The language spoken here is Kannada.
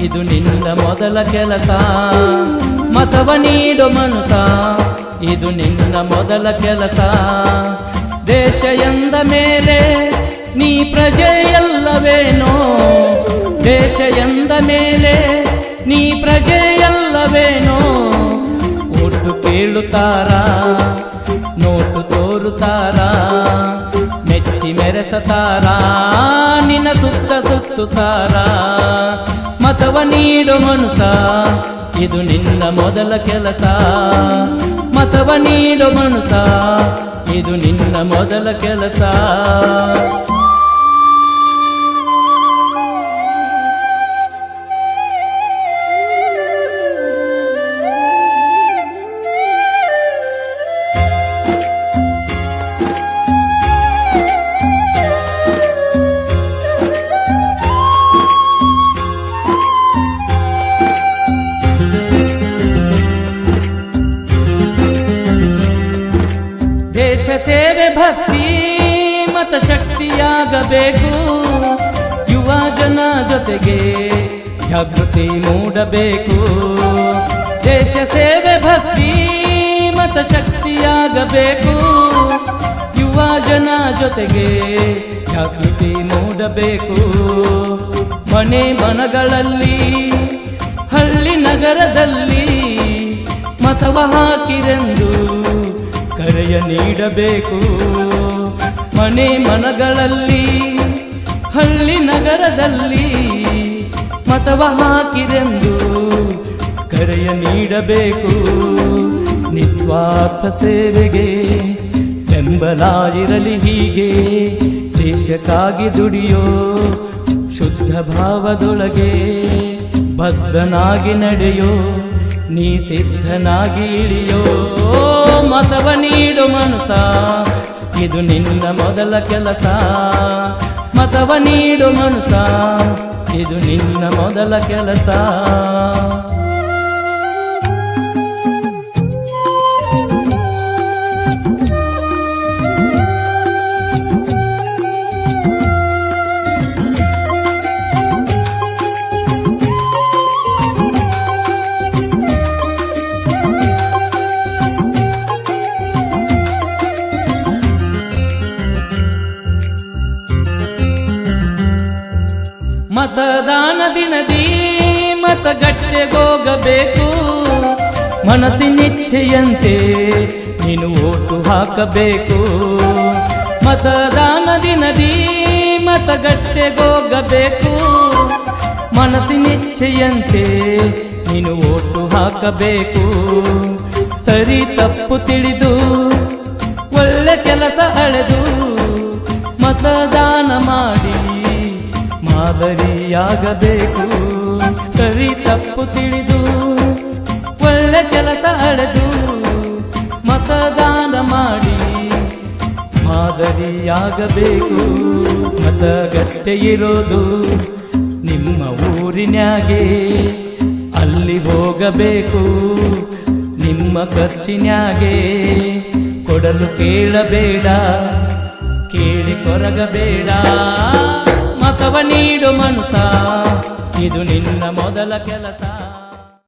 ಇದು ನಿನ್ನ ಮೊದಲ ಕೆಲಸ. ಮತವ ನೀಡು ಮನುಸ, ಇದು ನಿನ್ನ ಮೊದಲ ಕೆಲಸ. ದೇಶ ಎಂದ ಮೇಲೆ ನೀ ಪ್ರಜೆಯಲ್ಲವೇನೋ, ದೇಶ ಎಂದ ಮೇಲೆ ನೀ ಪ್ರಜೆಯಲ್ಲವೇನೋ. ಓಟು ಕೇಳುತ್ತಾರ, ನೋಟು ತೋರುತ್ತಾರ, ಮೆಚ್ಚಿ ಮೆರೆಸತಾರ, ನಿನ್ನ ಸುತ್ತ ಸುತ್ತುತ್ತಾರ. ಮತವ ನೀಡು ಮನುಸ, ಇದು ನಿನ್ನ ಮೊದಲ ಕೆಲಸ. ಮತವ ನೀಡು ಮನುಸ, ಇದು ನಿನ್ನ ಮೊದಲ ಕೆಲಸ. ದೇಶ ಸೇವೆ ಭಕ್ತಿ ಮತ ಶಕ್ತಿಯಾಗಬೇಕು. ಯುವ ಜನ ಜೊತೆಗೆ ಜಾಗೃತಿ ಮೂಡಬೇಕು. ದೇಶ ಸೇವೆ ಭಕ್ತಿ ಮತ ಶಕ್ತಿಯಾಗಬೇಕು. ಯುವ ಜನ ಜೊತೆಗೆ ಜಾಗೃತಿ ಮೂಡಬೇಕು. ಮನೆ ಮನಗಳಲ್ಲಿ ಹಳ್ಳಿ ನಗರದಲ್ಲಿ ಮತವ ಹಾಕಿರೆಂದು ಕರೆಯ ನೀಡಬೇಕು. ಮನೆ ಮನಗಳಲ್ಲಿ ಹಳ್ಳಿ ನಗರದಲ್ಲಿ ಮತವ ಹಾಕಿರೆಂದು ಕರೆಯ ನೀಡಬೇಕು. ನಿಸ್ವಾರ್ಥ ಸೇವೆಗೆ ಬೆಂಬಲ ಇರಲಿ ಹೀಗೆ, ದೇಶಕ್ಕಾಗಿ ದುಡಿಯೋ ಶುದ್ಧ ಭಾವದೊಳಗೆ. ಬದ್ಧನಾಗಿ ನಡೆಯೋ ನೀ ಸಿದ್ಧನಾಗಿ ಇಳಿಯೋ. ಮತವ ನೀಡು ಮನುಸ, ಇದು ನಿನ್ನ ಮೊದಲ ಕೆಲಸ. ಮತವ ನೀಡು ಮನುಸ, ಇದು ನಿನ್ನ ಮೊದಲ ಕೆಲಸ. ಮತದಾನ ದಿನದಿ ಮತಗಟ್ಟೆಗೋಗಬೇಕು. ಮನಸ್ಸಿನಿಚ್ಛೆಯಂತೆ ನೀನು ಓಟು ಹಾಕಬೇಕು. ಮತದಾನ ದಿನದಿ ಮತಗಟ್ಟೆಗೋಗಬೇಕು. ಮನಸ್ಸಿನಿಚ್ಛೆಯಂತೆ ನೀನು ಓಟು ಹಾಕಬೇಕು. ಸರಿ ತಪ್ಪು ತಿಳಿದು ಒಳ್ಳೆ ಕೆಲಸ ಅಳೆದು ಮತದಾನ ಮಾಡಿ ಮಾದರಿಯಾಗಬೇಕು. ಸರಿ ತಪ್ಪು ತಿಳಿದು ಒಳ್ಳೆ ಕೆಲಸ ಅಳೆದು ಮತದಾನ ಮಾಡಿ ಮಾದರಿಯಾಗಬೇಕು. ಮತಗಟ್ಟೆ ಇರೋದು ನಿಮ್ಮ ಊರಿನ್ಯಾಗೆ, ಅಲ್ಲಿ ಹೋಗಬೇಕು ನಿಮ್ಮ ಖರ್ಚಿನ್ಯಾಗೆ. ಕೊಡಲು ಕೇಳಬೇಡ, ಕೇಳಿ ಕೊರಗಬೇಡ. ಮತವ ನೀಡು ಮನುಸ, ಇದು ನಿನ್ನ ಮೊದಲ ಕೆಲಸ.